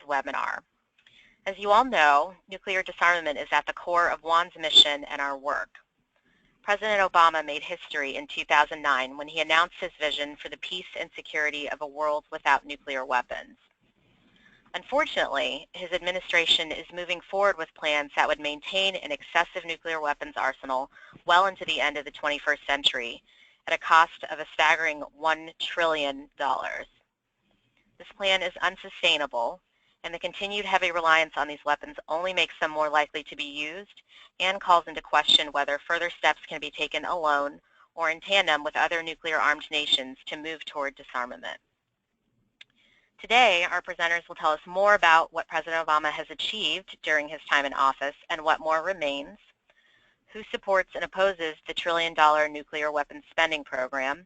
webinar. As you all know, nuclear disarmament is at the core of Juan's mission and our work. President Obama made history in 2009 when he announced his vision for the peace and security of a world without nuclear weapons. Unfortunately, his administration is moving forward with plans that would maintain an excessive nuclear weapons arsenal well into the end of the 21st century at a cost of a staggering $1 trillion. This plan is unsustainable, and the continued heavy reliance on these weapons only makes them more likely to be used and calls into question whether further steps can be taken alone or in tandem with other nuclear-armed nations to move toward disarmament. Today, our presenters will tell us more about what President Obama has achieved during his time in office and what more remains, who supports and opposes the trillion-dollar nuclear weapons spending program,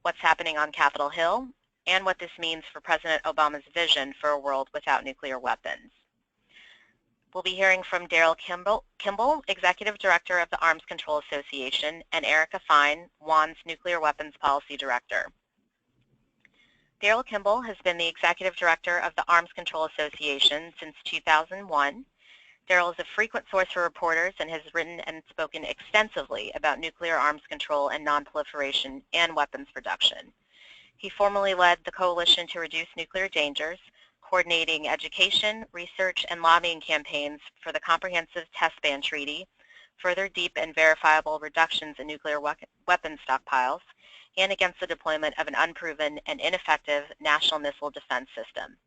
what's happening on Capitol Hill, and what this means for President Obama's vision for a world without nuclear weapons. We'll be hearing from Daryl Kimball, Executive Director of the Arms Control Association, and Erica Fein, Juan's Nuclear Weapons Policy Director. Daryl Kimball has been the Executive Director of the Arms Control Association since 2001. Daryl is a frequent source for reporters and has written and spoken extensively about nuclear arms control and nonproliferation and weapons production. He formerly led the Coalition to Reduce Nuclear Dangers, coordinating education, research, and lobbying campaigns for the Comprehensive Test Ban Treaty, further deep and verifiable reductions in nuclear weapons stockpiles, and against the deployment of an unproven and ineffective national missile defense system.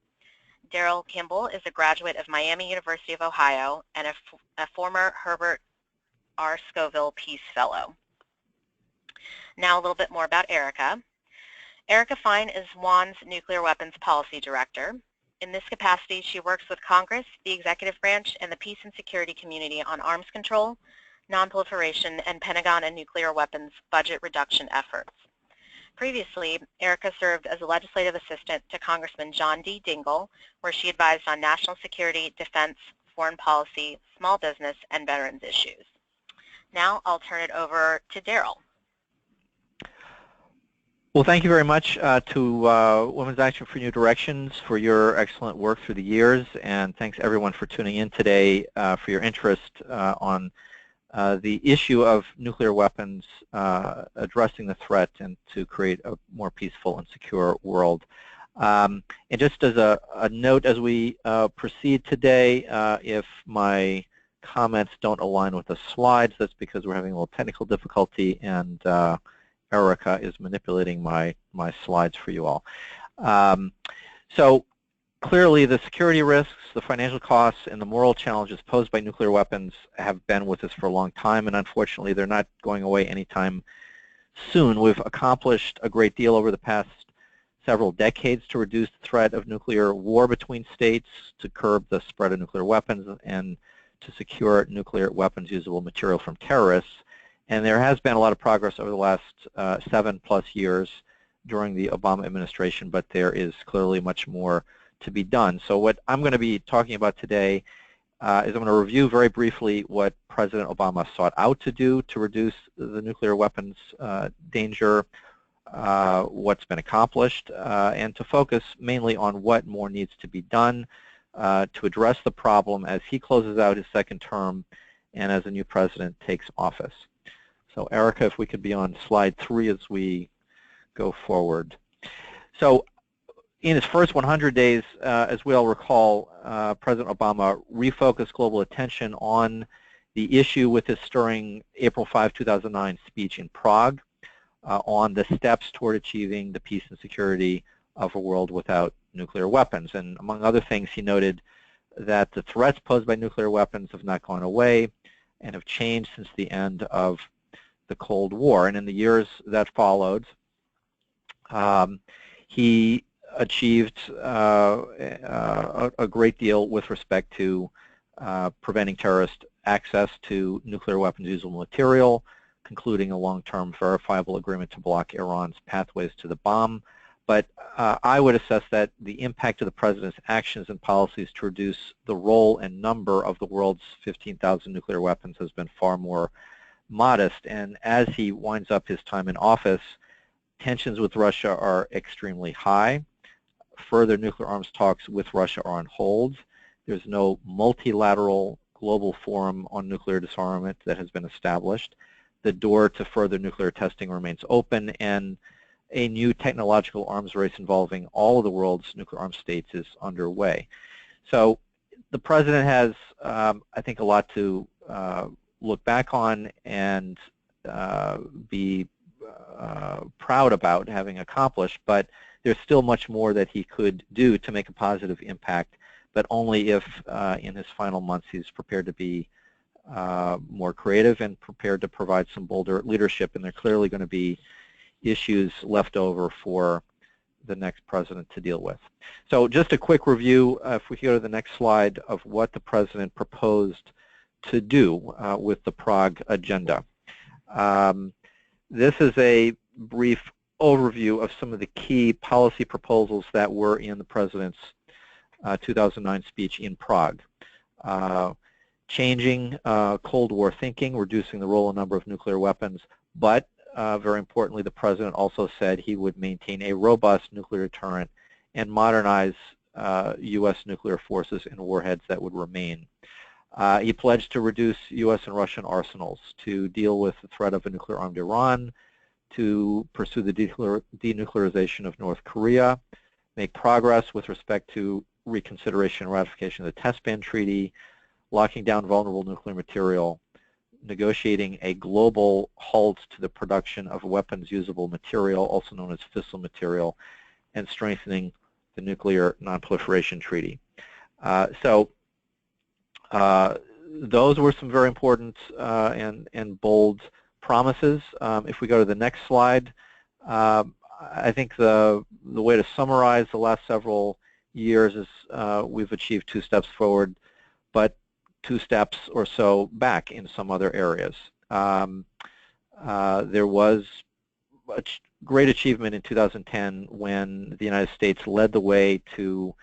Daryl Kimball is a graduate of Miami University of Ohio and a former Herbert R. Scoville Peace Fellow. Now a little bit more about Erica. Erica Fein is Juan's Nuclear Weapons Policy Director. In this capacity, she works with Congress, the executive branch, and the peace and security community on arms control, nonproliferation, and Pentagon and nuclear weapons budget reduction efforts. Previously, Erica served as a legislative assistant to Congressman John D. Dingell, where she advised on national security, defense, foreign policy, small business, and veterans issues. Now I'll turn it over to Daryl. Well, thank you very much to Women's Action for New Directions for your excellent work through the years, and thanks everyone for tuning in today for your interest on the issue of nuclear weapons, addressing the threat and to create a more peaceful and secure world. And just as a note as we proceed today, if my comments don't align with the slides, that's because we're having a little technical difficulty, and Erica is manipulating my slides for you all. So clearly the security risks, the financial costs, and the moral challenges posed by nuclear weapons have been with us for a long time, and unfortunately they're not going away anytime soon. We've accomplished a great deal over the past several decades to reduce the threat of nuclear war between states, to curb the spread of nuclear weapons, and to secure nuclear weapons usable material from terrorists. And there has been a lot of progress over the last 7+ years during the Obama administration, but there is clearly much more to be done. So what I'm going to be talking about today is I'm going to review very briefly what President Obama sought out to do to reduce the nuclear weapons danger, what's been accomplished, and to focus mainly on what more needs to be done to address the problem as he closes out his second term and as a new president takes office. So Erica, if we could be on slide 3 as we go forward. So in his first 100 days, as we all recall, President Obama refocused global attention on the issue with his stirring April 5, 2009 speech in Prague on the steps toward achieving the peace and security of a world without nuclear weapons. And among other things, he noted that the threats posed by nuclear weapons have not gone away and have changed since the end of the Cold War. And in the years that followed, he achieved a great deal with respect to preventing terrorist access to nuclear weapons usable material, concluding a long-term verifiable agreement to block Iran's pathways to the bomb. But I would assess that the impact of the President's actions and policies to reduce the role and number of the world's 15,000 nuclear weapons has been far more modest. And as he winds up his time in office, tensions with Russia are extremely high. further nuclear arms talks with Russia are on hold. There's no multilateral global forum on nuclear disarmament that has been established. The door to further nuclear testing remains open, and a new technological arms race involving all of the world's nuclear arms states is underway. So the President has, I think, a lot to look back on and be proud about having accomplished, but there's still much more that he could do to make a positive impact, but only if in his final months he's prepared to be more creative and prepared to provide some bolder leadership, and there are clearly going to be issues left over for the next president to deal with. So just a quick review, if we go to the next slide, of what the President proposed to do with the Prague agenda. This is a brief overview of some of the key policy proposals that were in the President's 2009 speech in Prague. Changing Cold War thinking, reducing the role and number of nuclear weapons, but very importantly, the President also said he would maintain a robust nuclear deterrent and modernize U.S. nuclear forces and warheads that would remain. He pledged to reduce U.S. and Russian arsenals, to deal with the threat of a nuclear-armed Iran, to pursue the denuclearization of North Korea, make progress with respect to reconsideration and ratification of the Test Ban Treaty, locking down vulnerable nuclear material, negotiating a global halt to the production of weapons-usable material, also known as fissile material, and strengthening the Nuclear Non-Proliferation Treaty. Those were some very important and bold promises. If we go to the next slide, I think the way to summarize the last several years is we've achieved 2 steps forward, but 2 steps or so back in some other areas. There was a great achievement in 2010 when the United States led the way to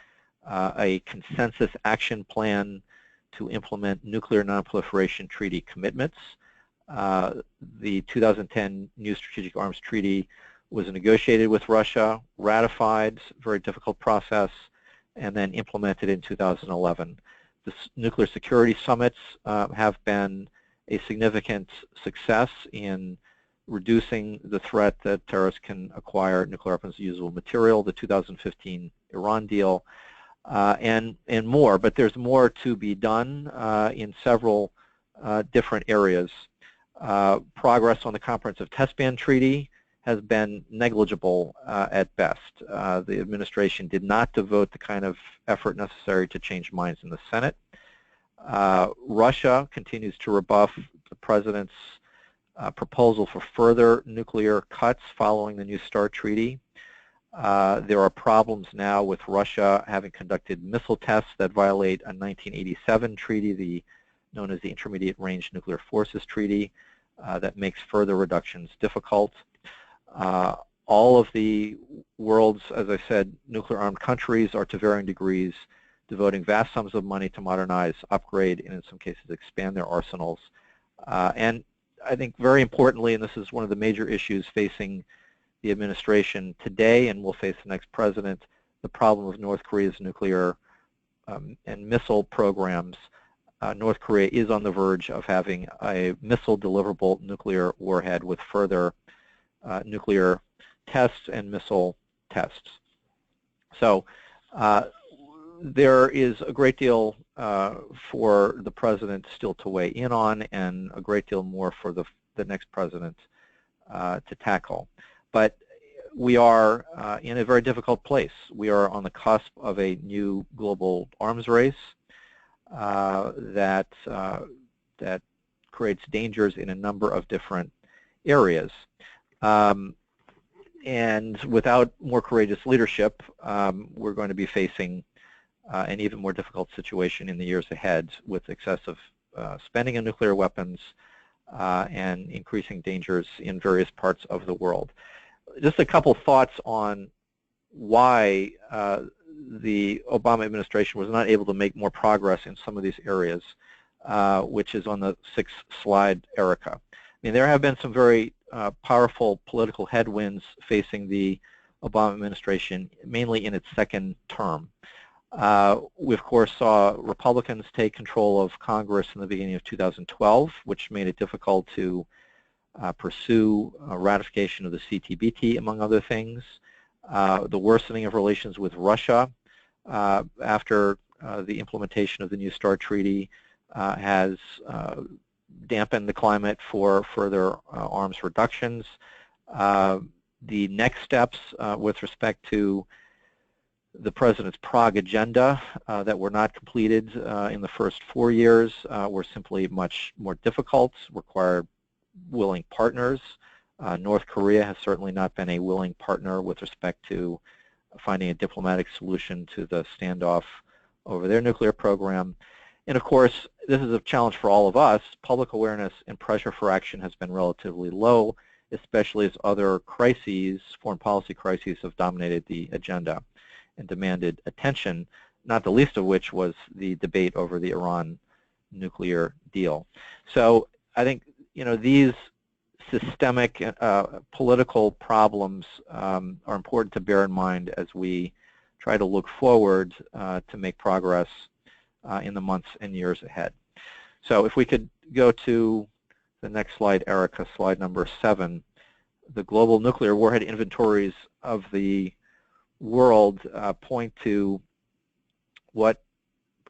a consensus action plan to implement nuclear non-proliferation treaty commitments. The 2010 New Strategic Arms Treaty was negotiated with Russia, ratified, very difficult process, and then implemented in 2011. The nuclear security summits have been a significant success in reducing the threat that terrorists can acquire nuclear weapons usable material, the 2015 Iran deal, and more. But there's more to be done in several different areas. Progress on the Comprehensive Test Ban Treaty has been negligible at best. The administration did not devote the kind of effort necessary to change minds in the Senate. Russia continues to rebuff the President's proposal for further nuclear cuts following the New START treaty. There are problems now with Russia having conducted missile tests that violate a 1987 treaty, known as the Intermediate Range Nuclear Forces Treaty, that makes further reductions difficult. All of the world's, as I said, nuclear-armed countries are to varying degrees devoting vast sums of money to modernize, upgrade, and in some cases expand their arsenals. And I think very importantly, and this is one of the major issues facing the administration today and will face the next president, the problem of North Korea's nuclear and missile programs. North Korea is on the verge of having a missile-deliverable nuclear warhead with further nuclear tests and missile tests. So there is a great deal for the president still to weigh in on, and a great deal more for the next president to tackle. But we are in a very difficult place. We are on the cusp of a new global arms race that creates dangers in a number of different areas. And without more courageous leadership, we're going to be facing an even more difficult situation in the years ahead, with excessive spending on nuclear weapons and increasing dangers in various parts of the world. Just a couple thoughts on why the Obama administration was not able to make more progress in some of these areas, which is on the 6th slide, Erica. I mean, there have been some very powerful political headwinds facing the Obama administration, mainly in its second term. We, of course, saw Republicans take control of Congress in the beginning of 2012, which made it difficult to pursue ratification of the CTBT, among other things. The worsening of relations with Russia after the implementation of the New START Treaty has dampened the climate for further arms reductions. The next steps with respect to the President's Prague agenda that were not completed in the first 4 years were simply much more difficult, required willing partners. North Korea has certainly not been a willing partner with respect to finding a diplomatic solution to the standoff over their nuclear program. And of course, this is a challenge for all of us. Public awareness and pressure for action has been relatively low, especially as other crises, foreign policy crises, have dominated the agenda and demanded attention, not the least of which was the debate over the Iran nuclear deal. So I think, you know, these systemic political problems are important to bear in mind as we try to look forward to make progress in the months and years ahead. So if we could go to the next slide, Erica, slide number 7. The global nuclear warhead inventories of the world point to what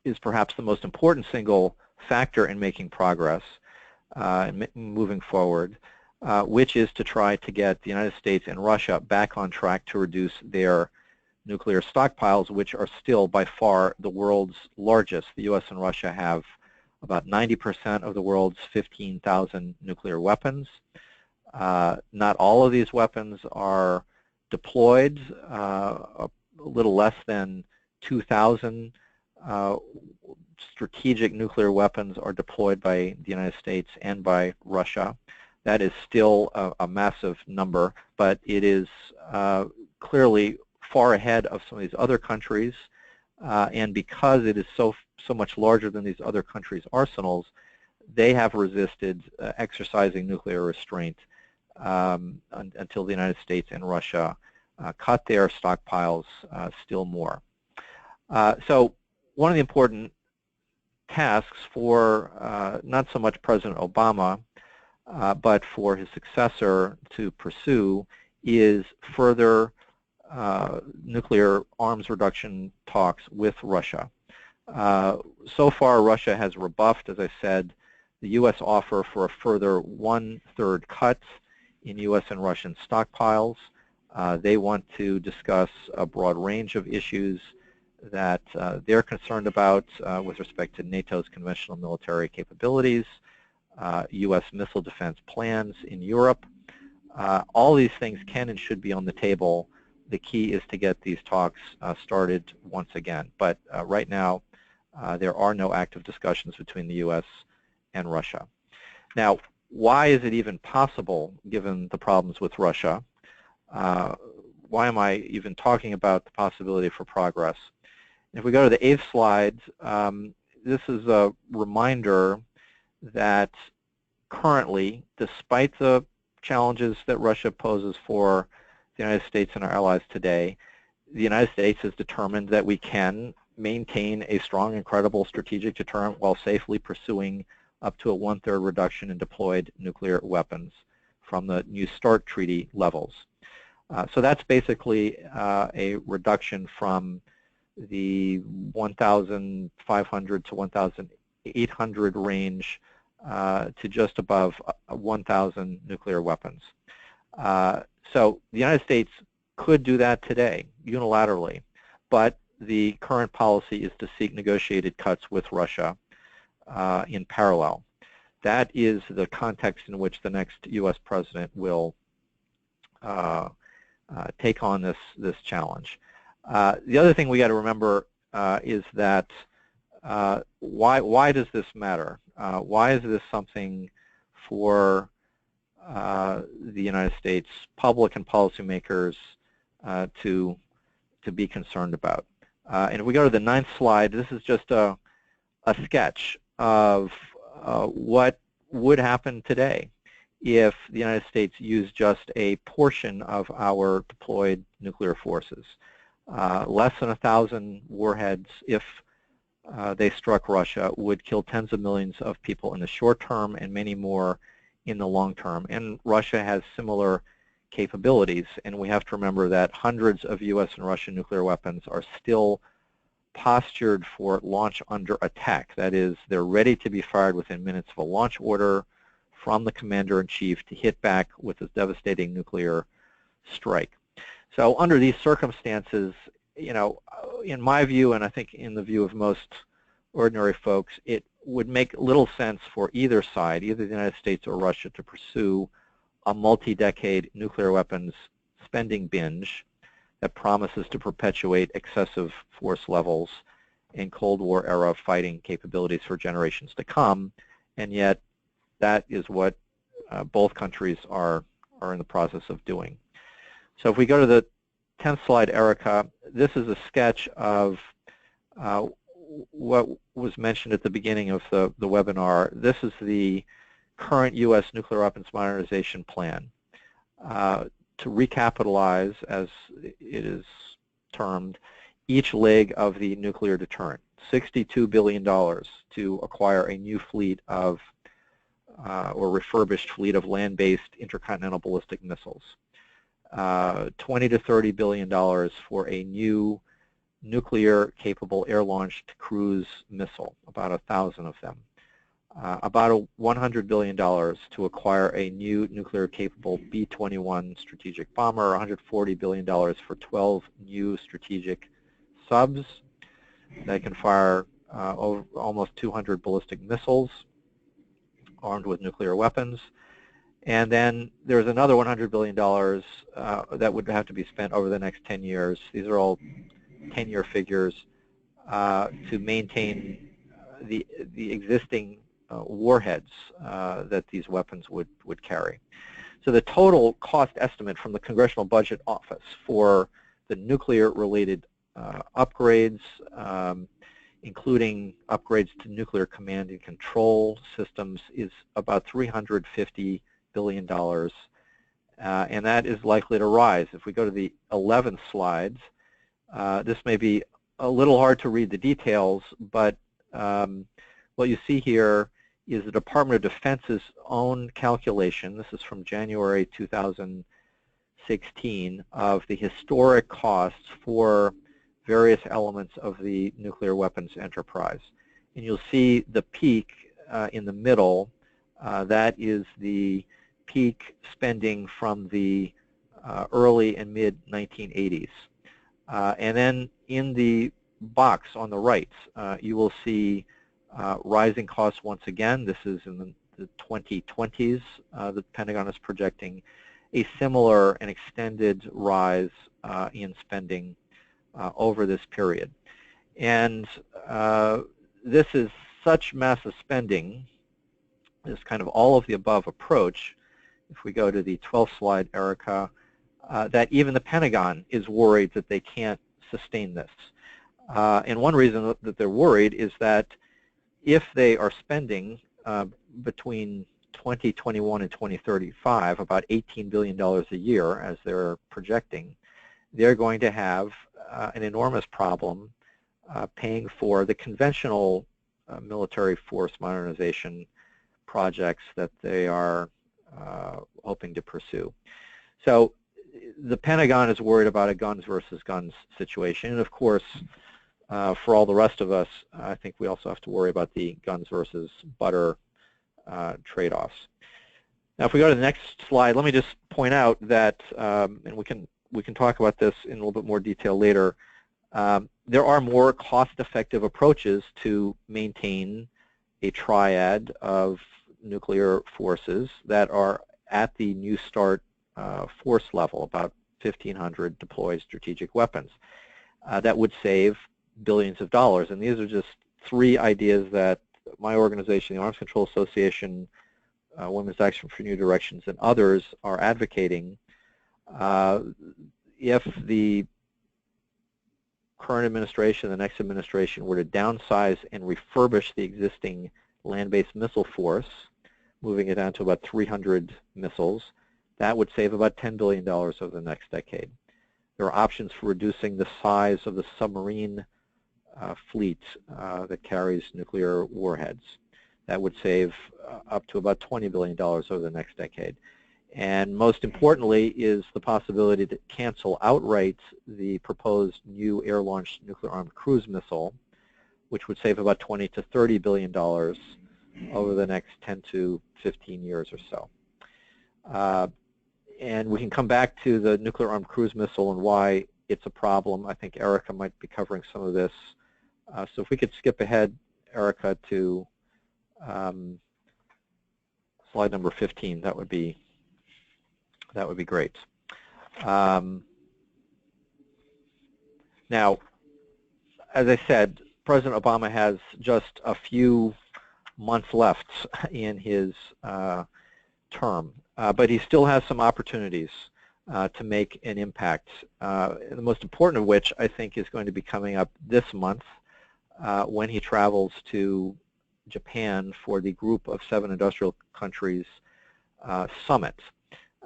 is perhaps the most important single factor in making progress and moving forward, which is to try to get the United States and Russia back on track to reduce their nuclear stockpiles, which are still by far the world's largest. The U.S. and Russia have about 90% of the world's 15,000 nuclear weapons. Not all of these weapons are deployed. A little less than 2,000 strategic nuclear weapons are deployed by the United States and by Russia. That is still a massive number, but it is clearly far ahead of some of these other countries, and because it is so much larger than these other countries' arsenals, they have resisted exercising nuclear restraint until the United States and Russia cut their stockpiles still more. So one of the important tasks for not so much President Obama, but for his successor to pursue is further nuclear arms reduction talks with Russia. So far, Russia has rebuffed, as I said, the U.S. offer for a further 1/3 cut in U.S. and Russian stockpiles. They want to discuss a broad range of issues that they're concerned about with respect to NATO's conventional military capabilities, U.S. missile defense plans in Europe. All these things can and should be on the table. The key is to get these talks started once again. But right now, there are no active discussions between the U.S. and Russia. Now, why is it even possible, given the problems with Russia? Why am I even talking about the possibility for progress? If we go to the 8th slide, this is a reminder that currently, despite the challenges that Russia poses for the United States and our allies today, the United States has determined that we can maintain a strong and credible strategic deterrent while safely pursuing up to a 1/3 reduction in deployed nuclear weapons from the New START Treaty levels. So that's basically a reduction from the 1,500 to 1,800 range to just above 1,000 nuclear weapons. So the United States could do that today, unilaterally, but the current policy is to seek negotiated cuts with Russia in parallel. That is the context in which the next U.S. president will take on this challenge. The other thing we got to remember is that why does this matter? Why is this something for the United States public and policymakers to be concerned about? And if we go to the 9th slide, this is just a sketch of what would happen today if the United States used just a portion of our deployed nuclear forces. Less than 1,000 warheads, if they struck Russia, would kill tens of millions of people in the short term and many more in the long term. And Russia has similar capabilities, and we have to remember that hundreds of U.S. and Russian nuclear weapons are still postured for launch under attack. That is, they're ready to be fired within minutes of a launch order from the commander-in-chief to hit back with a devastating nuclear strike. So under these circumstances, you know, in my view, and I think in the view of most ordinary folks, it would make little sense for either side, either the United States or Russia, to pursue a multi-decade nuclear weapons spending binge that promises to perpetuate excessive force levels and Cold War era fighting capabilities for generations to come, and yet that is what both countries are in the process of doing. So if we go to the 10th slide, Erica, this is a sketch of what was mentioned at the beginning of the webinar. This is the current U.S. nuclear weapons modernization plan. To recapitalize, as it is termed, each leg of the nuclear deterrent, $62 billion to acquire a new fleet of, or refurbished fleet of land-based intercontinental ballistic missiles. $20 to $30 billion for a new nuclear-capable air-launched cruise missile, about 1,000 of them. About $100 billion to acquire a new nuclear-capable B-21 strategic bomber, $140 billion for 12 new strategic subs that can fire over almost 200 ballistic missiles armed with nuclear weapons. And then there's another $100 billion that would have to be spent over the next 10 years. These are all 10-year figures to maintain the existing warheads that these weapons would carry. So the total cost estimate from the Congressional Budget Office for the nuclear-related upgrades, including upgrades to nuclear command and control systems, is about $350 billion, and that is likely to rise. If we go to the 11th slides, this may be a little hard to read the details, but what you see here is the Department of Defense's own calculation. This is from January 2016 of the historic costs for various elements of the nuclear weapons enterprise. And you'll see the peak in the middle. That is the peak spending from the early and mid-1980s. And then in the box on the right, you will see rising costs once again. This is in the 2020s. The Pentagon is projecting a similar and extended rise in spending over this period. And this is such massive spending, this kind of all of the above approach, if we go to the 12th slide, Erica, that even the Pentagon is worried that they can't sustain this. And one reason that they're worried is that if they are spending between 2021 and 2035 about $18 billion a year, as they're projecting, they're going to have an enormous problem paying for the conventional military force modernization projects that they are hoping to pursue. So the Pentagon is worried about a guns versus guns situation, and of course, for all the rest of us, I think we also have to worry about the guns versus butter trade-offs. Now, if we go to the next slide, let me just point out that, and we can talk about this in a little bit more detail later, there are more cost-effective approaches to maintain a triad of nuclear forces that are at the New START force level, about 1,500 deployed strategic weapons, that would save billions of dollars. And these are just three ideas that my organization, the Arms Control Association, Women's Action for New Directions, and others are advocating. If the current administration, the next administration, were to downsize and refurbish the existing land-based missile force moving it down to about 300 missiles. That would save about $10 billion over the next decade. There are options for reducing the size of the submarine fleet that carries nuclear warheads. That would save up to about $20 billion over the next decade. And most importantly is the possibility to cancel outright the proposed new air-launched nuclear-armed cruise missile, which would save about $20 to $30 billion over the next 10 to 15 years or so. And we can come back to the nuclear-armed cruise missile and why it's a problem. I think Erica might be covering some of this. So if we could skip ahead, Erica, to slide number 15, that would be great. Now, as I said, President Obama has just a few months left in his term, but he still has some opportunities to make an impact. The most important of which, I think, is going to be coming up this month when he travels to Japan for the Group of 7 Industrial Countries Summit.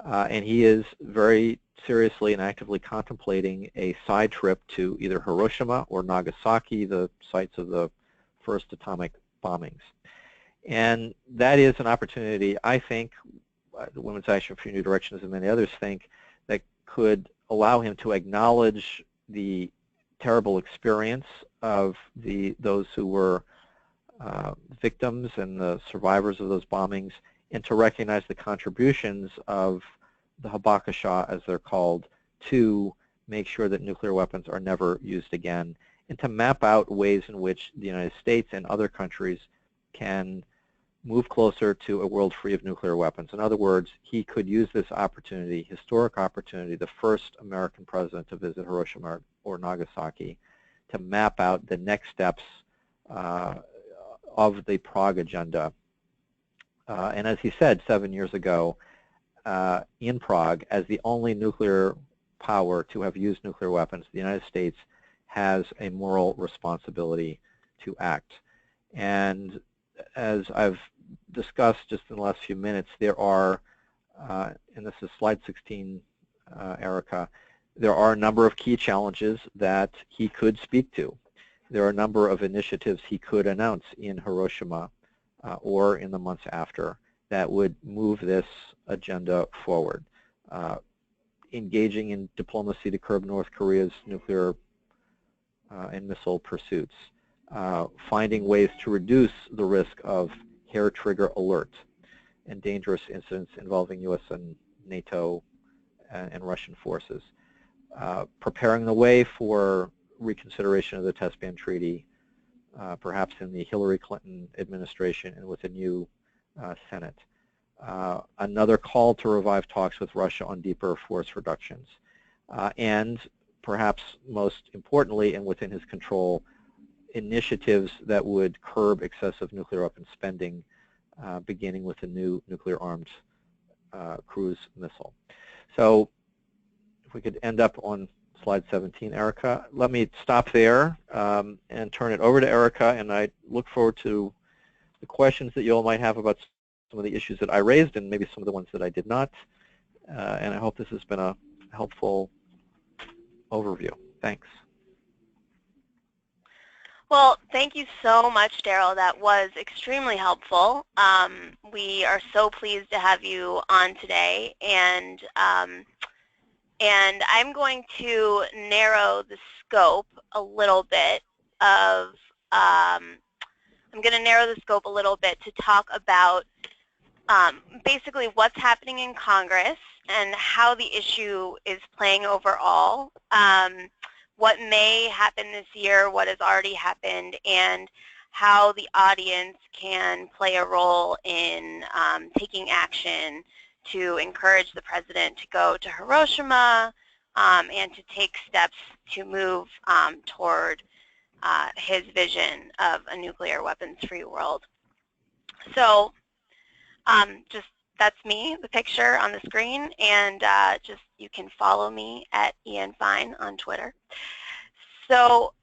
And he is very seriously and actively contemplating a side trip to either Hiroshima or Nagasaki, the sites of the first atomic bombings. And that is an opportunity, I think, the Women's Action for New Directions and many others think, that could allow him to acknowledge the terrible experience of those who were victims and the survivors of those bombings, and to recognize the contributions of the Habakasha, as they're called, to make sure that nuclear weapons are never used again, and to map out ways in which the United States and other countries can move closer to a world free of nuclear weapons. In other words, he could use this opportunity, historic opportunity, the first American president to visit Hiroshima or Nagasaki, to map out the next steps of the Prague agenda. And as he said 7 years ago in Prague, as the only nuclear power to have used nuclear weapons, the United States has a moral responsibility to act. And as I've discussed just in the last few minutes, there are, and this is slide 16, Erica, there are a number of key challenges that he could speak to. There are a number of initiatives he could announce in Hiroshima or in the months after that would move this agenda forward. Engaging in diplomacy to curb North Korea's nuclear and missile pursuits. Finding ways to reduce the risk of hair trigger alert and dangerous incidents involving U.S. and NATO and Russian forces. Preparing the way for reconsideration of the Test Ban Treaty, perhaps in the Hillary Clinton administration and with a new Senate. Another call to revive talks with Russia on deeper force reductions. And perhaps most importantly and within his control, initiatives that would curb excessive nuclear weapons spending, beginning with a new nuclear-armed cruise missile. So if we could end up on slide 17, Erica. Let me stop there and turn it over to Erica, and I look forward to the questions that you all might have about some of the issues that I raised and maybe some of the ones that I did not. And I hope this has been a helpful overview. Thanks. Well, thank you so much, Daryl. That was extremely helpful. We are so pleased to have you on today, and I'm going to narrow the scope a little bit of, to talk about basically what's happening in Congress and how the issue is playing overall, what may happen this year, what has already happened, and how the audience can play a role in taking action to encourage the president to go to Hiroshima and to take steps to move toward his vision of a nuclear weapons-free world. So just that's me, the picture on the screen, and just you can follow me at @ENFein on Twitter. So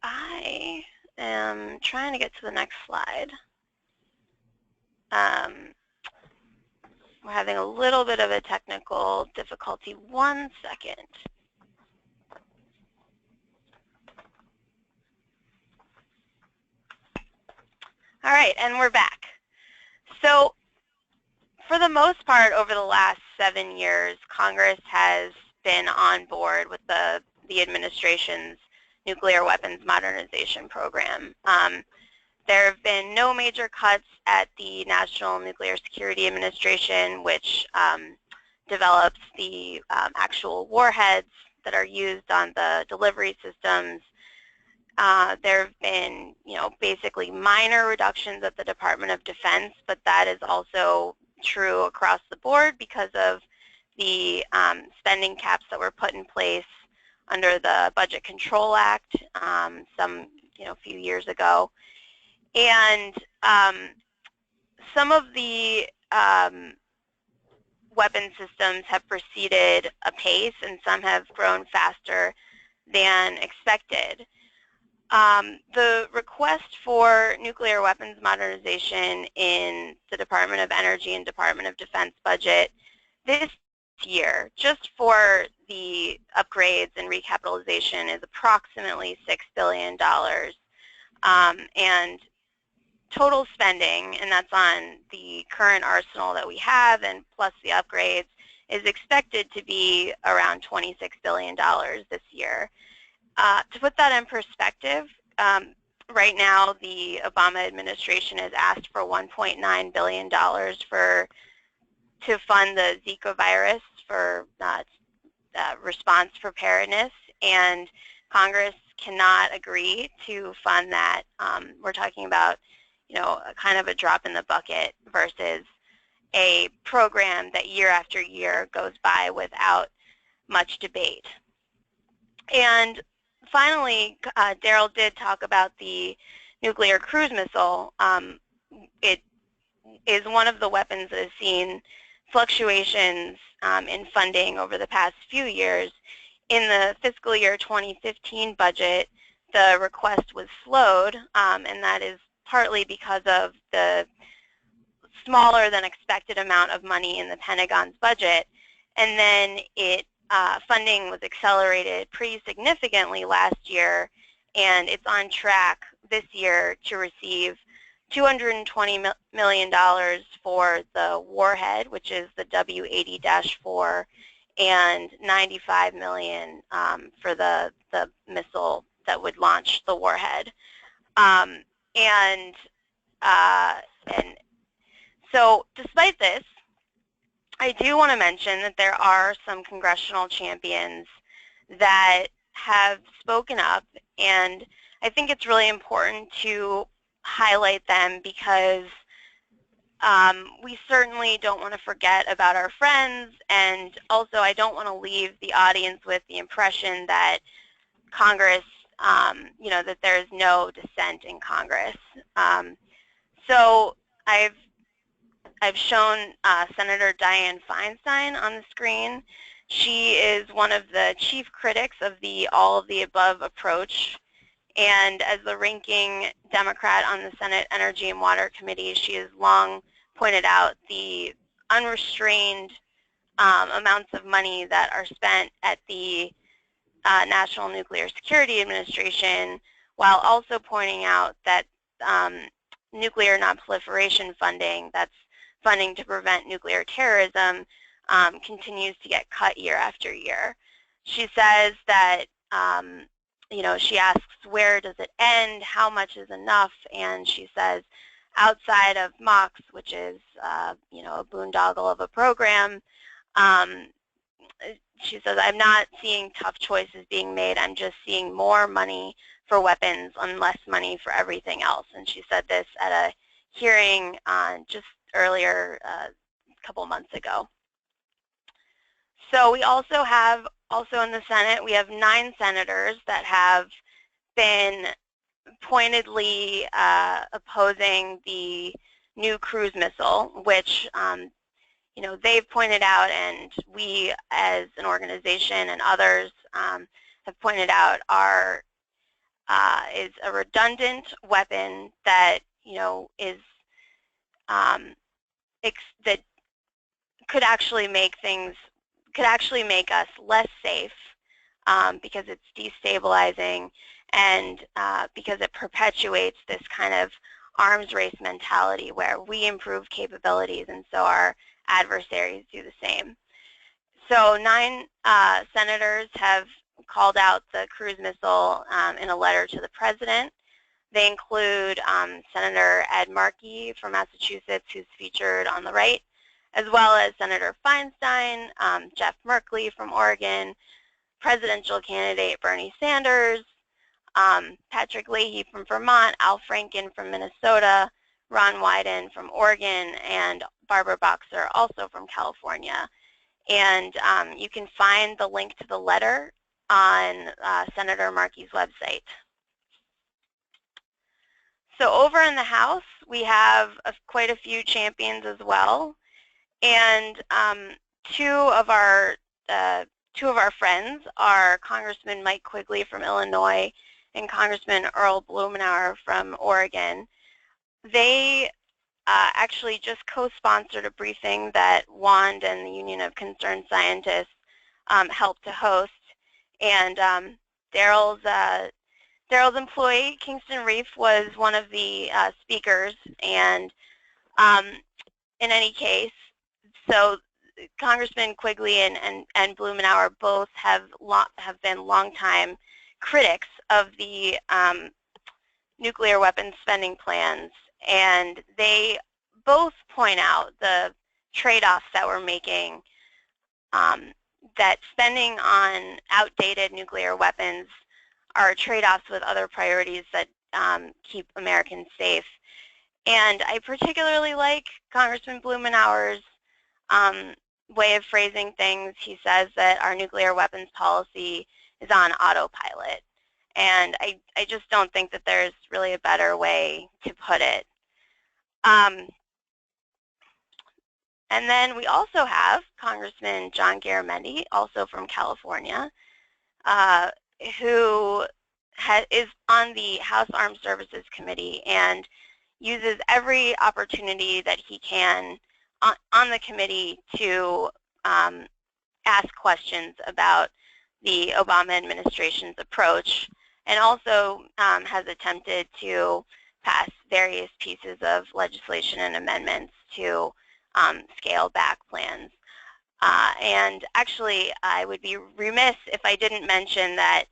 I am trying to get to the next slide. We're having a little bit of a technical difficulty. 1 second. All right, and we're back. So for the most part, over the last 7 years, Congress has been on board with the administration's nuclear weapons modernization program. There have been no major cuts at the National Nuclear Security Administration, which develops the actual warheads that are used on the delivery systems. There have been, basically minor reductions at the Department of Defense, but that is also true across the board because of the spending caps that were put in place under the Budget Control Act a few years ago. And some of the weapon systems have proceeded apace, and some have grown faster than expected. The request for nuclear weapons modernization in the Department of Energy and Department of Defense budget this year, just for the upgrades and recapitalization, is approximately $6 billion. And total spending, and that's on the current arsenal that we have and plus the upgrades, is expected to be around $26 billion this year. To put that in perspective, right now the Obama administration has asked for $1.9 billion to fund the Zika virus for response preparedness, and Congress cannot agree to fund that. We're talking about, kind of a drop in the bucket versus a program that year after year goes by without much debate. And finally, Daryl did talk about the nuclear cruise missile. It is one of the weapons that has seen fluctuations in funding over the past few years. In the fiscal year 2015 budget, the request was slowed, and that is partly because of the smaller than expected amount of money in the Pentagon's budget. And then funding was accelerated pretty significantly last year, and it's on track this year to receive $220 million for the warhead, which is the W80-4, and $95 million for the missile that would launch the warhead. And so despite this, I do want to mention that there are some congressional champions that have spoken up, and I think it's really important to highlight them because we certainly don't want to forget about our friends, and also I don't want to leave the audience with the impression that Congress, that there is no dissent in Congress. So I've shown Senator Dianne Feinstein on the screen. She is one of the chief critics of the all-of-the-above approach, and as the ranking Democrat on the Senate Energy and Water Committee, she has long pointed out the unrestrained amounts of money that are spent at the National Nuclear Security Administration, while also pointing out that nuclear nonproliferation funding, that's funding to prevent nuclear terrorism, continues to get cut year after year. She says that, she asks, where does it end? How much is enough? And she says, outside of MOX, which is, a boondoggle of a program, she says, I'm not seeing tough choices being made. I'm just seeing more money for weapons and less money for everything else. And she said this at a hearing just earlier, a couple months ago. So we also have, in the Senate, we have 9 senators that have been pointedly opposing the new cruise missile, which they've pointed out, and we as an organization and others have pointed out is a redundant weapon that is that could actually make us less safe because it's destabilizing and because it perpetuates this kind of arms race mentality where we improve capabilities and so our adversaries do the same. So 9 senators have called out the cruise missile in a letter to the president. They include Senator Ed Markey from Massachusetts, who's featured on the right, as well as Senator Feinstein, Jeff Merkley from Oregon, presidential candidate Bernie Sanders, Patrick Leahy from Vermont, Al Franken from Minnesota, Ron Wyden from Oregon, and Barbara Boxer, also from California. And you can find the link to the letter on Senator Markey's website. So over in the House, we have quite a few champions as well. And two of our friends are Congressman Mike Quigley from Illinois and Congressman Earl Blumenauer from Oregon. They actually just co-sponsored a briefing that WAND and the Union of Concerned Scientists helped to host. And Daryl's employee, Kingston Reef, was one of the speakers. And in any case, so Congressman Quigley and Blumenauer both have been longtime critics of the nuclear weapons spending plans, and they both point out the trade-offs that we're making, that spending on outdated nuclear weapons are trade-offs with other priorities that keep Americans safe. And I particularly like Congressman Blumenauer's way of phrasing things. He says that our nuclear weapons policy is on autopilot. And I just don't think that there's really a better way to put it. And then we also have Congressman John Garamendi, also from California, who is on the House Armed Services Committee and uses every opportunity that he can on the committee to ask questions about the Obama administration's approach, and also has attempted to pass various pieces of legislation and amendments to scale back plans. And actually, I would be remiss if I didn't mention that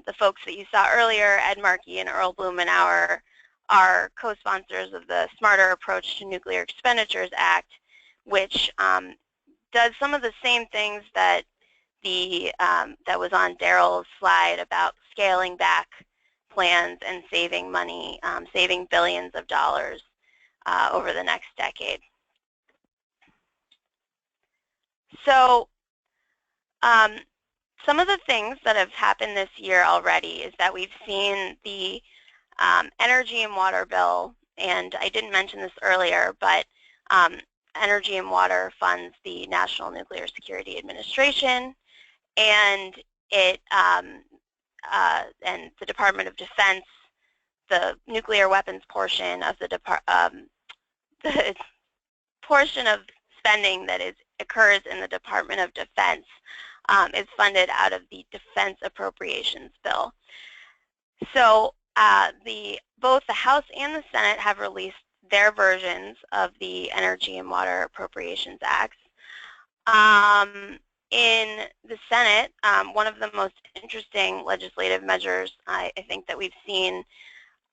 the folks that you saw earlier, Ed Markey and Earl Blumenauer, are co-sponsors of the Smarter Approach to Nuclear Expenditures Act, which does some of the same things that that was on Daryl's slide about scaling back plans and saving money, saving billions of dollars over the next decade. So some of the things that have happened this year already is that we've seen the energy and water bill, and I didn't mention this earlier, but energy and water funds the National Nuclear Security Administration, and it and the Department of Defense, the nuclear weapons portion of the portion of spending that occurs in the Department of Defense is funded out of the Defense Appropriations Bill. So both the House and the Senate have released their versions of the Energy and Water Appropriations Acts. In the Senate, one of the most interesting legislative measures I think that we've seen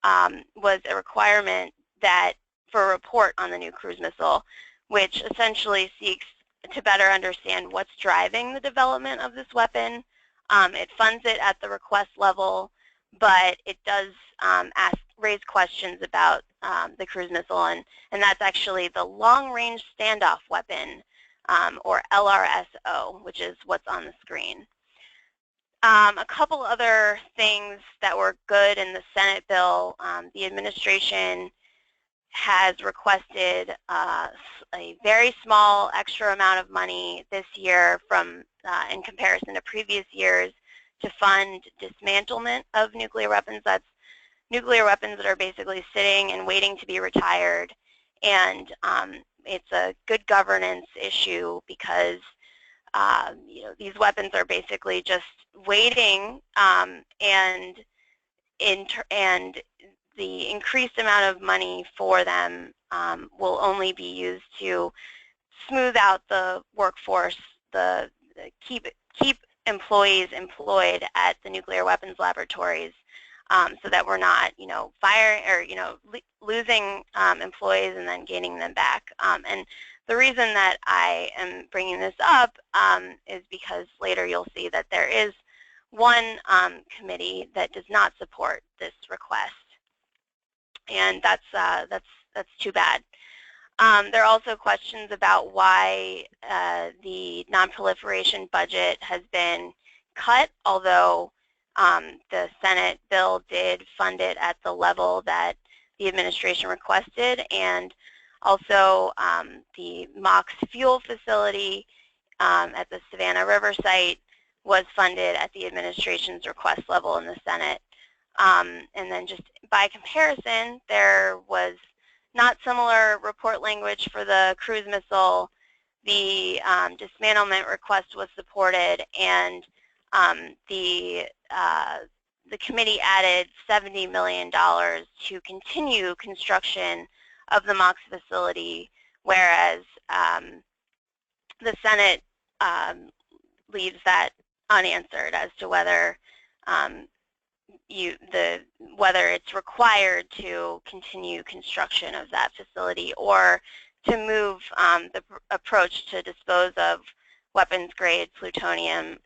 was a requirement that for a report on the new cruise missile, which essentially seeks to better understand what's driving the development of this weapon. It funds it at the request level, but it does raise questions about the cruise missile, and that's actually the long-range standoff weapon, or LRSO, which is what's on the screen. A couple other things that were good in the Senate bill, the administration has requested a very small extra amount of money this year from, in comparison to previous years, to fund dismantlement of nuclear weapons. That's nuclear weapons that are basically sitting and waiting to be retired. and it's a good governance issue because these weapons are basically just waiting, and the increased amount of money for them will only be used to smooth out the workforce, keep employees employed at the nuclear weapons laboratories, so that we're not, firing or losing employees and then gaining them back. And the reason that I am bringing this up is because later you'll see that there is one committee that does not support this request, and that's too bad. There are also questions about why the non-proliferation budget has been cut, although the Senate bill did fund it at the level that the administration requested, and also the MOX fuel facility at the Savannah River site was funded at the administration's request level in the Senate. And then just by comparison, there was not similar report language for the cruise missile. The dismantlement request was supported, and the committee added $70 million to continue construction of the MOX facility, whereas the Senate leaves that unanswered as to whether whether it's required to continue construction of that facility or to move the approach to dispose of weapons-grade plutonium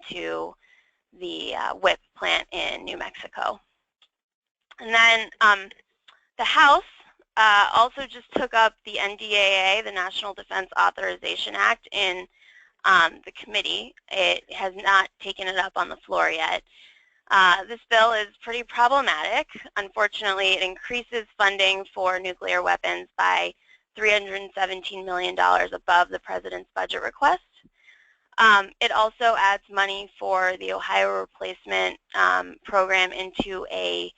to the WIP plant in New Mexico. And then the House also just took up the NDAA, the National Defense Authorization Act, in the committee. It has not taken it up on the floor yet. This bill is pretty problematic. Unfortunately, it increases funding for nuclear weapons by $317 million above the President's budget request. It also adds money for the Ohio Replacement Program into a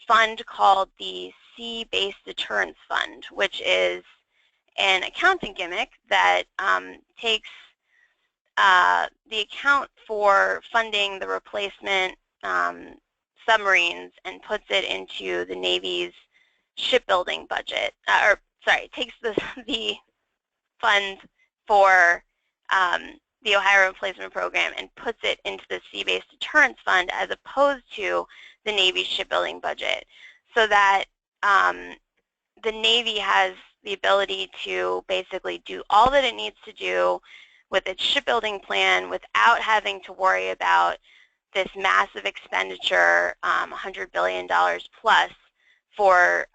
fund called the Sea-Based Deterrence Fund, which is an accounting gimmick that takes the account for funding the replacement submarines and puts it into the Navy's shipbuilding budget, takes the funds for the Ohio Replacement Program and puts it into the Sea-Based Deterrence Fund as opposed to the Navy's shipbuilding budget, so that the Navy has the ability to basically do all that it needs to do with its shipbuilding plan without having to worry about this massive expenditure, $100 billion plus, for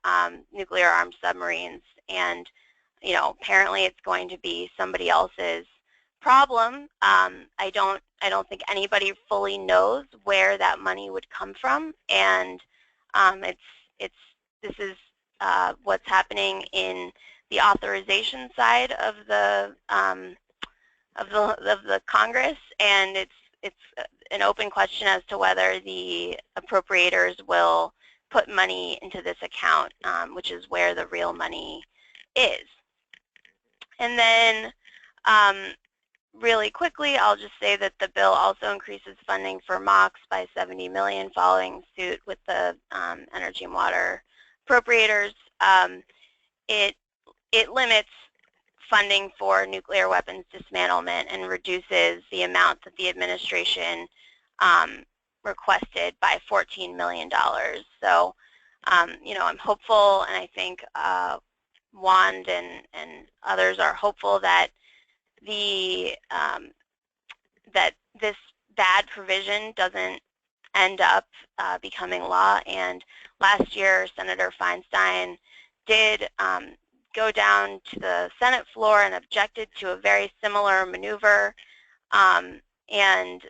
nuclear-armed submarines. And apparently it's going to be somebody else's problem. I don't think anybody fully knows where that money would come from, and this is what's happening in the authorization side of the Congress, and it's an open question as to whether the appropriators will put money into this account, which is where the real money is. And then really quickly, I'll just say that the bill also increases funding for MOX by $70 million following suit with the Energy and Water appropriators. It limits funding for nuclear weapons dismantlement and reduces the amount that the administration requested by $14 million. So, I'm hopeful, and I think Wand and others are hopeful that that this bad provision doesn't end up becoming law. And last year, Senator Feinstein did go down to the Senate floor and objected to a very similar maneuver. And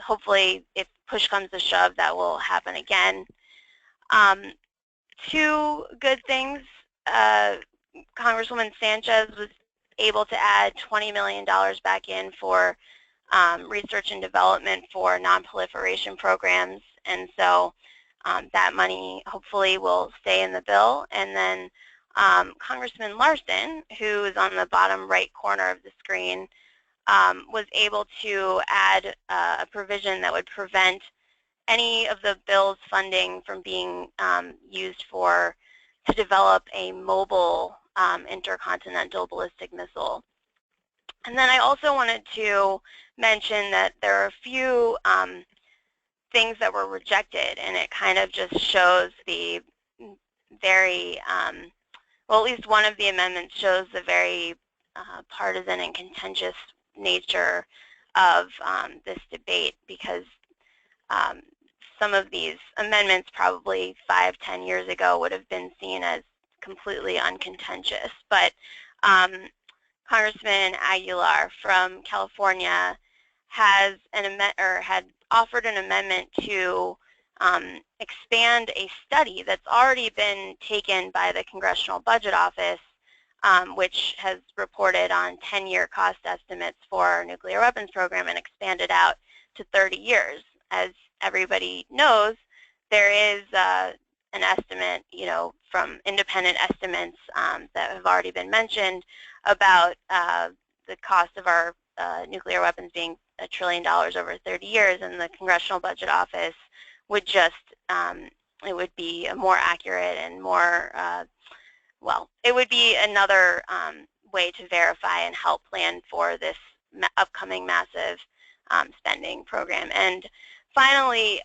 hopefully, if push comes to shove, that will happen again. Two good things. Congresswoman Sanchez was able to add $20 million back in for research and development for non-proliferation programs, and so that money hopefully will stay in the bill. And then Congressman Larson, who is on the bottom right corner of the screen, was able to add a provision that would prevent any of the bill's funding from being used to develop a mobile intercontinental ballistic missile. And then I also wanted to mention that there are a few things that were rejected, and it kind of just shows the very, well, at least one of the amendments shows the very partisan and contentious nature of this debate, because some of these amendments probably 5-10 years ago would have been seen as completely uncontentious. But Congressman Aguilar from California has had offered an amendment to expand a study that's already been taken by the Congressional Budget Office, which has reported on 10-year cost estimates for our nuclear weapons program and expanded out to 30 years. As everybody knows, there is an estimate, from independent estimates that have already been mentioned about the cost of our nuclear weapons being $1 trillion over 30 years, and the Congressional Budget Office would just, it would be a more accurate and more, well, it would be another way to verify and help plan for this upcoming massive spending program. And finally,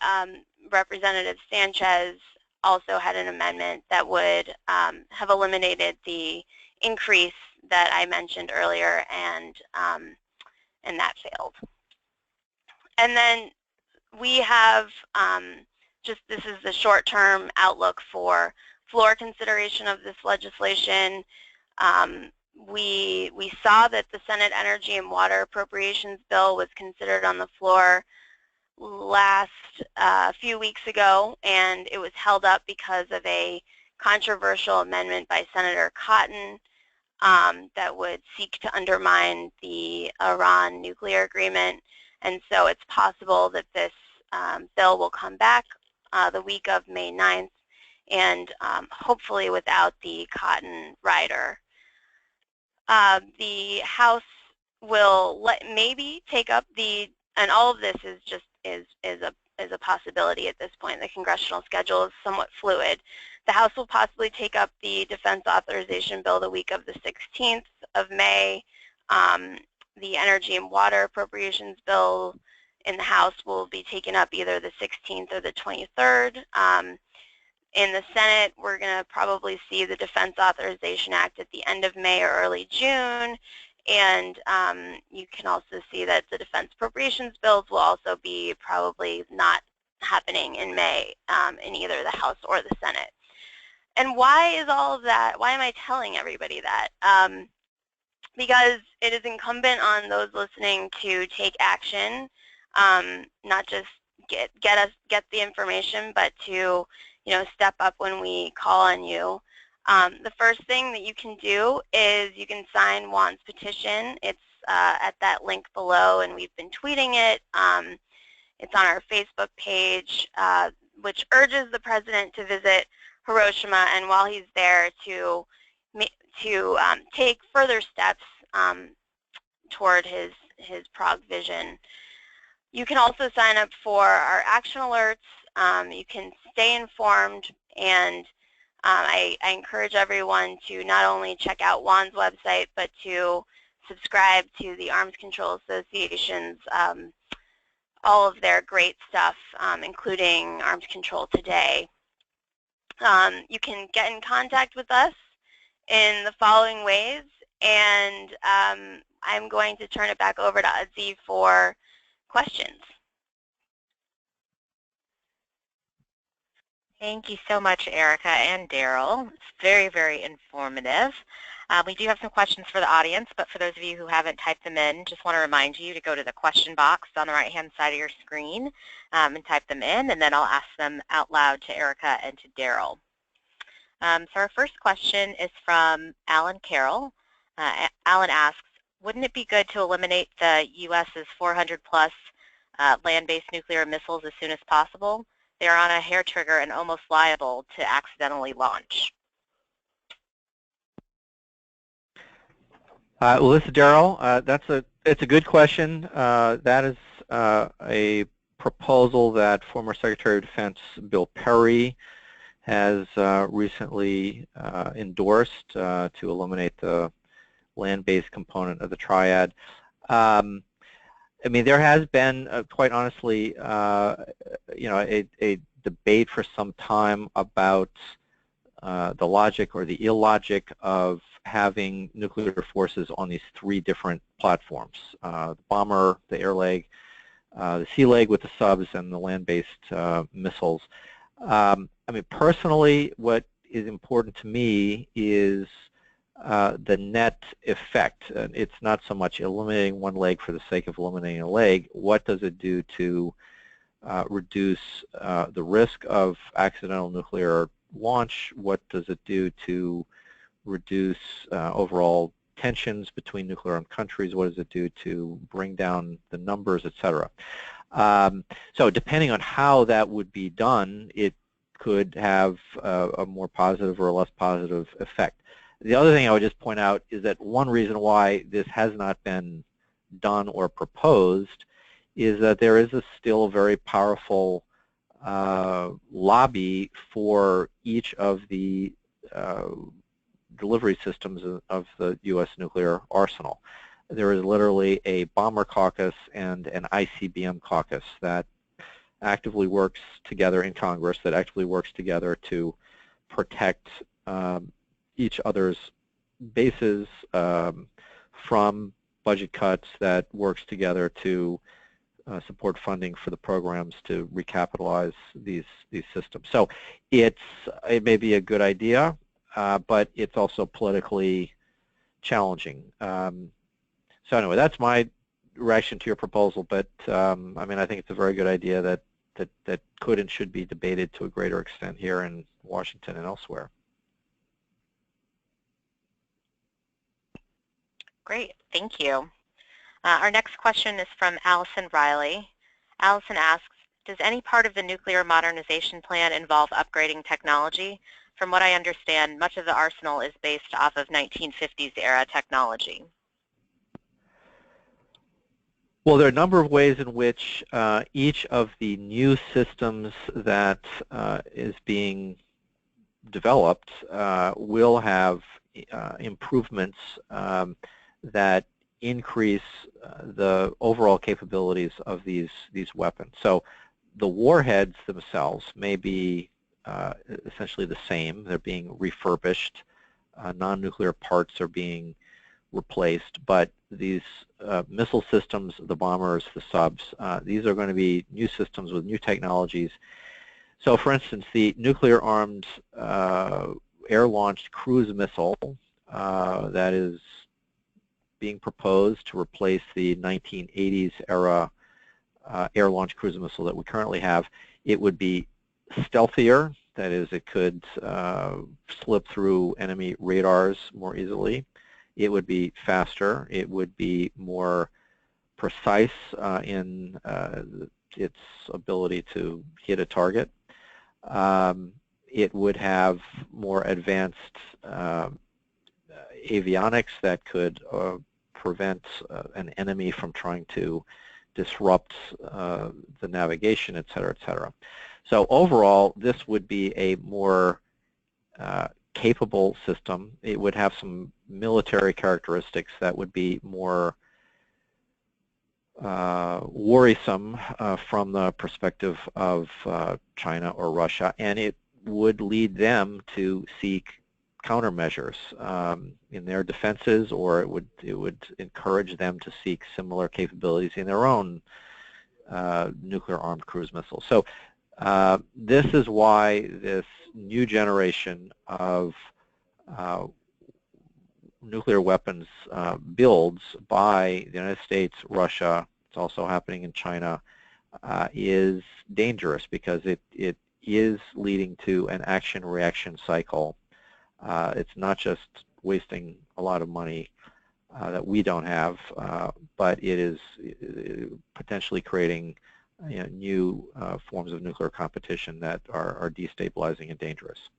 Representative Sanchez also had an amendment that would have eliminated the increase that I mentioned earlier, and that failed. And then we have this is the short-term outlook for floor consideration of this legislation. We saw that the Senate Energy and Water Appropriations Bill was considered on the floor a few weeks ago, and it was held up because of a controversial amendment by Senator Cotton that would seek to undermine the Iran nuclear agreement. And so it's possible that this bill will come back the week of May 9th, and hopefully without the Cotton rider. The House will maybe take up and all of this is just is a possibility at this point. The congressional schedule is somewhat fluid. The House will possibly take up the Defense Authorization Bill the week of the 16th of May. The Energy and Water Appropriations Bill in the House will be taken up either the 16th or the 23rd. In the Senate, we're going to probably see the Defense Authorization Act at the end of May or early June. And you can also see that the defense appropriations bills will also be probably not happening in May in either the House or the Senate. And why is all of that? Why am I telling everybody that? Because it is incumbent on those listening to take action, not just get the information, but to step up when we call on you. The first thing that you can do is you can sign Juan's petition. It's at that link below, and we've been tweeting it. It's on our Facebook page, which urges the president to visit Hiroshima, and while he's there, to take further steps toward his Prague vision. You can also sign up for our action alerts. You can stay informed, and I encourage everyone to not only check out Juan's website, but to subscribe to the Arms Control Association's all of their great stuff, including Arms Control Today. You can get in contact with us in the following ways, and I'm going to turn it back over to Udzi for questions. Thank you so much, Erica and Daryl. It's very, very informative. We do have some questions for the audience, but for those of you who haven't typed them in, just want to remind you to go to the question box on the right-hand side of your screen and type them in, and then I'll ask them out loud to Erica and to Daryl. So our first question is from Alan Carroll. Alan asks, wouldn't it be good to eliminate the U.S.'s 400-plus land-based nuclear missiles as soon as possible? They are on a hair trigger and almost liable to accidentally launch. Well, this is Daryl. It's a good question. That is a proposal that former Secretary of Defense Bill Perry has recently endorsed to eliminate the land-based component of the triad. I mean, there has been, quite honestly, you know, a debate for some time about the logic or the illogic of having nuclear forces on these three different platforms: the bomber, the air leg, the sea leg with the subs, and the land-based missiles. I mean, personally, what is important to me is the net effect. It's not so much eliminating one leg for the sake of eliminating a leg. What does it do to reduce the risk of accidental nuclear launch? What does it do to reduce overall tensions between nuclear-armed countries? What does it do to bring down the numbers, et cetera? So depending on how that would be done, it could have a more positive or a less positive effect. The other thing I would just point out is that one reason why this has not been done or proposed is that there is still a very powerful lobby for each of the delivery systems of the U.S. nuclear arsenal. There is literally a bomber caucus and an ICBM caucus that actively works together in Congress, that actively works together to protect each other's bases from budget cuts, that works together to support funding for the programs to recapitalize these systems. So it may be a good idea, but it's also politically challenging. So anyway, that's my reaction to your proposal. But I mean, I think it's a very good idea that could and should be debated to a greater extent here in Washington and elsewhere. Great, thank you. Our next question is from Allison Riley. Allison asks, does any part of the nuclear modernization plan involve upgrading technology? From what I understand, much of the arsenal is based off of 1950s era technology. Well, there are a number of ways in which each of the new systems that is being developed will have improvements that increase the overall capabilities of these weapons. So the warheads themselves may be essentially the same. They're being refurbished. Non-nuclear parts are being replaced, but these missile systems, the bombers, the subs, these are going to be new systems with new technologies. So for instance, the nuclear-armed air-launched cruise missile that is being proposed to replace the 1980s era air-launched cruise missile that we currently have, it would be stealthier. That is, it could slip through enemy radars more easily. It would be faster. It would be more precise in its ability to hit a target. It would have more advanced avionics that could prevent an enemy from trying to disrupt the navigation, et cetera, et cetera. So overall, this would be a more capable system. It would have some military characteristics that would be more worrisome from the perspective of China or Russia, and it would lead them to seek countermeasures in their defenses, or it would encourage them to seek similar capabilities in their own nuclear-armed cruise missiles. So this is why this new generation of nuclear weapons builds by the United States, Russia, it's also happening in China, is dangerous because it is leading to an action-reaction cycle. It's not just wasting a lot of money that we don't have, but it is potentially creating new forms of nuclear competition that are destabilizing and dangerous.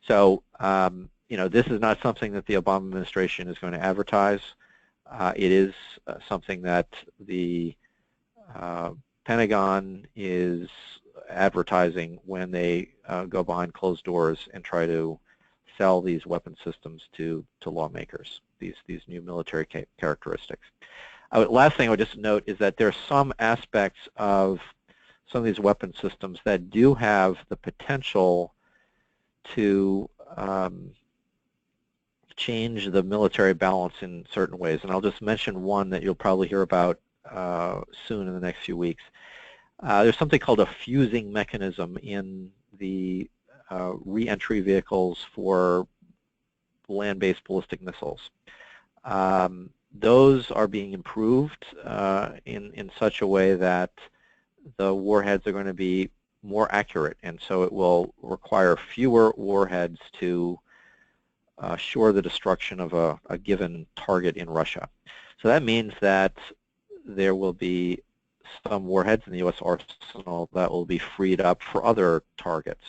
So, this is not something that the Obama administration is going to advertise. It is something that the Pentagon is advertising when they go behind closed doors and try to sell these weapon systems to lawmakers, these new military characteristics. Last thing I would just note is that there are some aspects of some of these weapon systems that do have the potential to change the military balance in certain ways. And I'll just mention one that you'll probably hear about soon in the next few weeks. There's something called a fusing mechanism in the re-entry vehicles for land-based ballistic missiles. Those are being improved in such a way that the warheads are going to be more accurate, and so it will require fewer warheads to assure the destruction of a given target in Russia. So that means that there will be some warheads in the U.S. arsenal that will be freed up for other targets.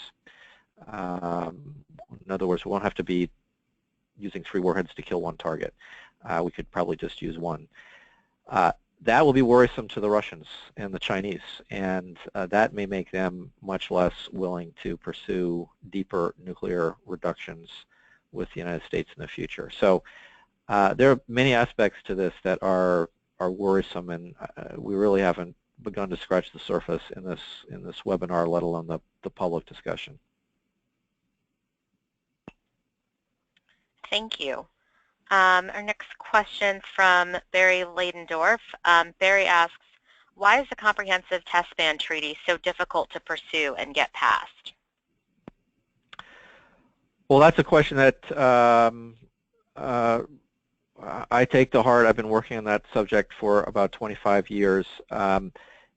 In other words, we won't have to be using 3 warheads to kill one target. We could probably just use one. That will be worrisome to the Russians and the Chinese, and that may make them much less willing to pursue deeper nuclear reductions with the United States in the future. So there are many aspects to this that are worrisome, and we really haven't begun to scratch the surface in this webinar, let alone the public discussion. Thank you. Our next question from Barry Ladendorf. Barry asks, why is the Comprehensive Test Ban Treaty so difficult to pursue and get passed? Well, that's a question that I take to heart. I've been working on that subject for about 25 years.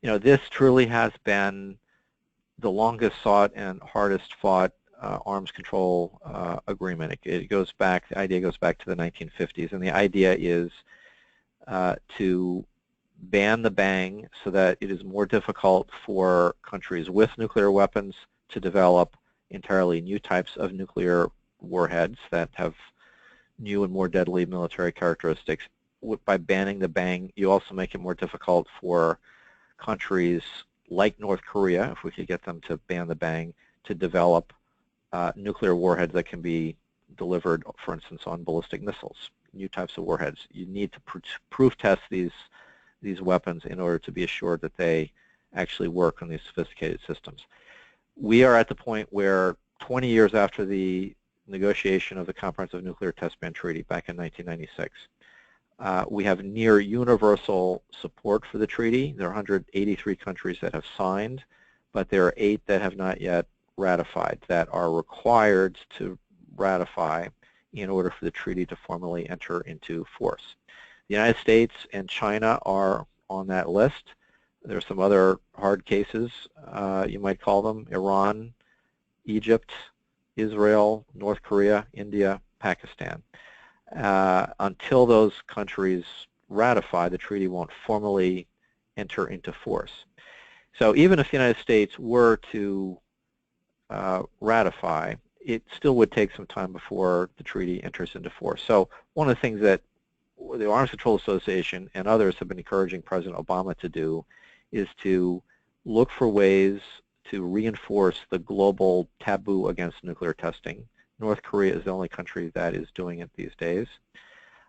This truly has been the longest sought and hardest fought arms control agreement. The idea goes back to the 1950s, and the idea is to ban the bang so that it is more difficult for countries with nuclear weapons to develop entirely new types of nuclear warheads that have new and more deadly military characteristics. By banning the bang, you also make it more difficult for countries like North Korea, if we could get them to ban the bang, to develop nuclear warheads that can be delivered, for instance, on ballistic missiles, new types of warheads. You need to proof test these weapons in order to be assured that they actually work on these sophisticated systems. We are at the point where 20 years after the negotiation of the Comprehensive Nuclear Test Ban Treaty back in 1996, we have near universal support for the treaty. There are 183 countries that have signed, but there are 8 that have not yet ratified, that are required to ratify in order for the treaty to formally enter into force. The United States and China are on that list. There are some other hard cases, you might call them: Iran, Egypt, Israel, North Korea, India, Pakistan. Until those countries ratify, the treaty won't formally enter into force. So even if the United States were to ratify, it still would take some time before the treaty enters into force. So one of the things that the Arms Control Association and others have been encouraging President Obama to do is to look for ways to reinforce the global taboo against nuclear testing. North Korea is the only country that is doing it these days.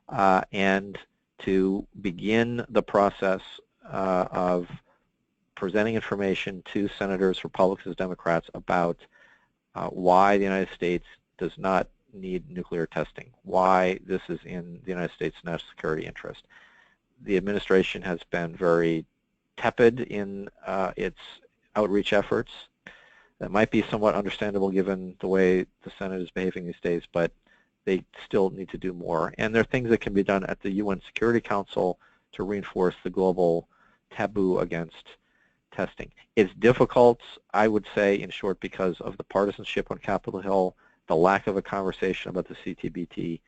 And to begin the process of presenting information to senators, Republicans, Democrats about why the United States does not need nuclear testing, why this is in the United States' national security interest. The administration has been very tepid in its outreach efforts. That might be somewhat understandable given the way the Senate is behaving these days, but they still need to do more. And there are things that can be done at the UN Security Council to reinforce the global taboo against testing. It's difficult, I would say, in short, because of the partisanship on Capitol Hill, the lack of a conversation about the CTBT,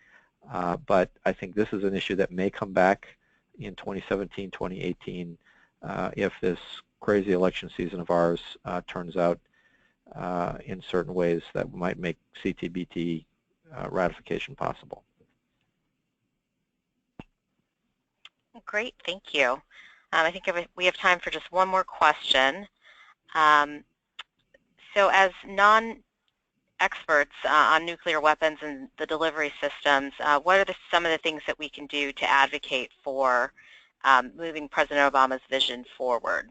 but I think this is an issue that may come back in 2017, 2018, if this crazy election season of ours turns out in certain ways that might make CTBT ratification possible. Great, thank you. I think we have time for just one more question. So as non-experts on nuclear weapons and the delivery systems, what are some of the things that we can do to advocate for moving President Obama's vision forward?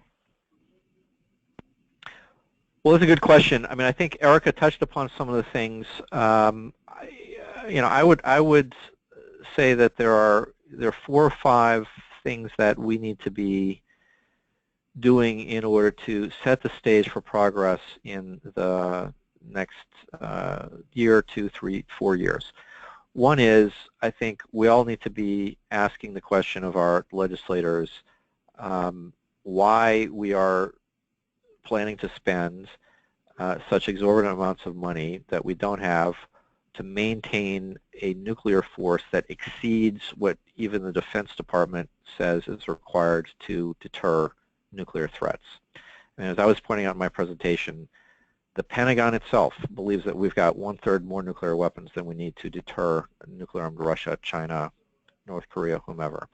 Well, that's a good question. I mean, I think Erica touched upon some of the things. I would say that there are 4 or 5 things that we need to be doing in order to set the stage for progress in the next year, 2, 3, 4 years. One is, I think we all need to be asking the question of our legislators why we are planning to spend such exorbitant amounts of money that we don't have to maintain a nuclear force that exceeds what even the Defense Department says is required to deter nuclear threats. And as I was pointing out in my presentation, the Pentagon itself believes that we've got 1/3 more nuclear weapons than we need to deter nuclear-armed Russia, China, North Korea, whomever.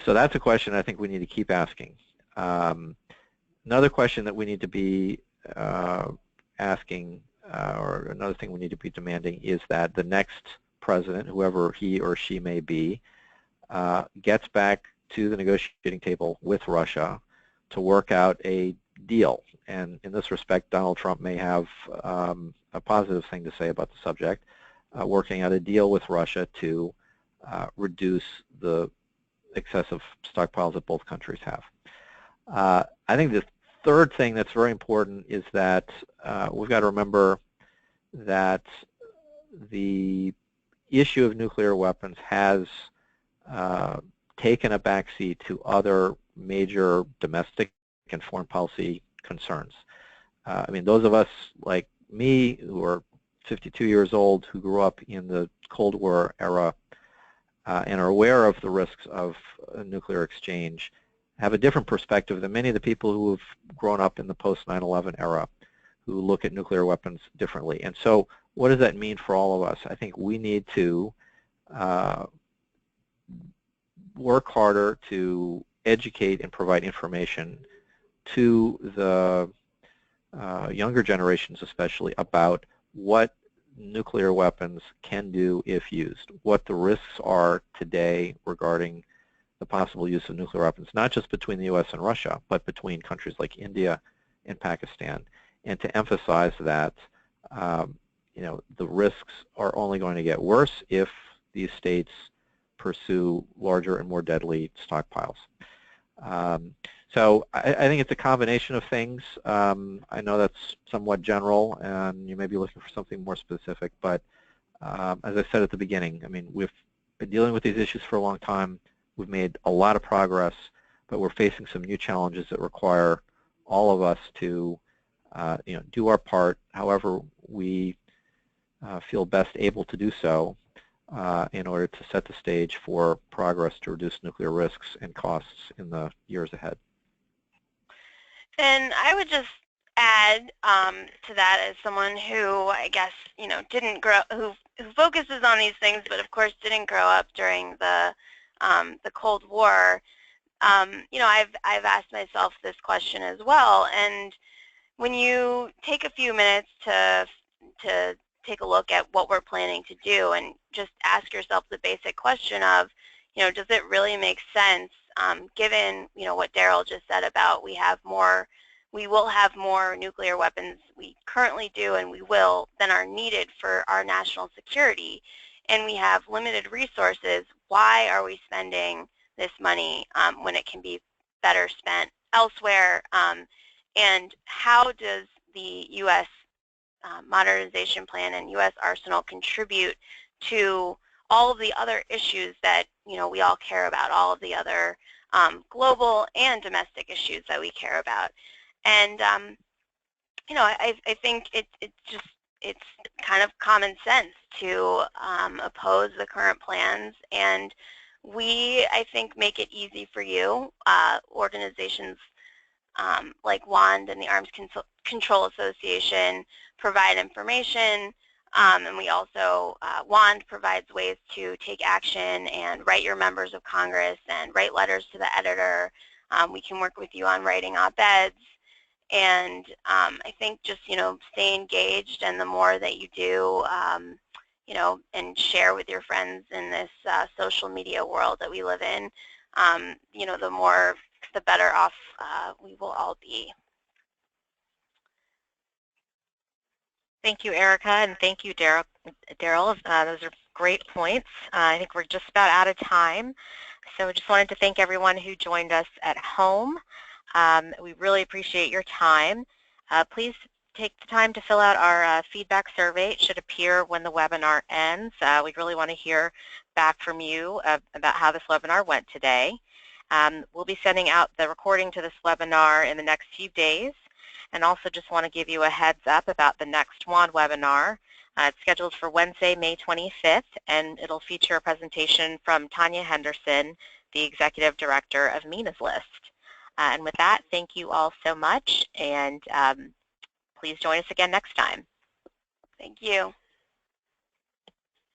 So that's a question I think we need to keep asking. Another question that we need to be asking, or another thing we need to be demanding, is that the next president, whoever he or she may be, gets back to the negotiating table with Russia to work out a deal. And in this respect, Donald Trump may have a positive thing to say about the subject, working out a deal with Russia to reduce the excessive stockpiles that both countries have. I think the third thing that's very important is that we've got to remember that the issue of nuclear weapons has taken a backseat to other major domestic and foreign policy concerns. I mean, those of us like me who are 52 years old, who grew up in the Cold War era and are aware of the risks of nuclear exchange, have a different perspective than many of the people who have grown up in the post-9/11 era, who look at nuclear weapons differently. And so what does that mean for all of us? I think we need to work harder to educate and provide information to the younger generations especially about what nuclear weapons can do if used, what the risks are today regarding the possible use of nuclear weapons, not just between the U.S. and Russia, but between countries like India and Pakistan, and to emphasize that the risks are only going to get worse if these states pursue larger and more deadly stockpiles. So I think it's a combination of things. I know that's somewhat general, and you may be looking for something more specific, but as I said at the beginning, I mean, we've been dealing with these issues for a long time. We've made a lot of progress, but we're facing some new challenges that require all of us to do our part however we feel best able to do so in order to set the stage for progress to reduce nuclear risks and costs in the years ahead. And I would just add to that, as someone who I guess didn't grow, who focuses on these things, but of course didn't grow up during the Cold War. I've asked myself this question as well, and when you take a few minutes to take a look at what we're planning to do and just ask yourself the basic question of, does it really make sense, given what Daryl just said about we will have more nuclear weapons, we currently do and we will, than are needed for our national security, and we have limited resources. Why are we spending this money when it can be better spent elsewhere? And how does the U.S. modernization plan and U.S. arsenal contribute to all of the other issues that we all care about, all of the other global and domestic issues that we care about? And I think it's kind of common sense to oppose the current plans, and we, I think, make it easy for you. Organizations like WAND and the Arms Control Association provide information And we also, WAND provides ways to take action and write your members of Congress and write letters to the editor. We can work with you on writing op-eds. And I think just, stay engaged, and the more that you do, and share with your friends in this social media world that we live in, the better off we will all be. Thank you, Erica, and thank you, Daryl. Those are great points. I think we're just about out of time. So I just wanted to thank everyone who joined us at home. We really appreciate your time. Please take the time to fill out our feedback survey. It should appear when the webinar ends. We'd really want to hear back from you about how this webinar went today. We'll be sending out the recording to this webinar in the next few days, and also just want to give you a heads up about the next WAND webinar. It's scheduled for Wednesday, May 25th, and it'll feature a presentation from Tanya Henderson, the Executive Director of MENA's List. And with that, thank you all so much, and please join us again next time. Thank you.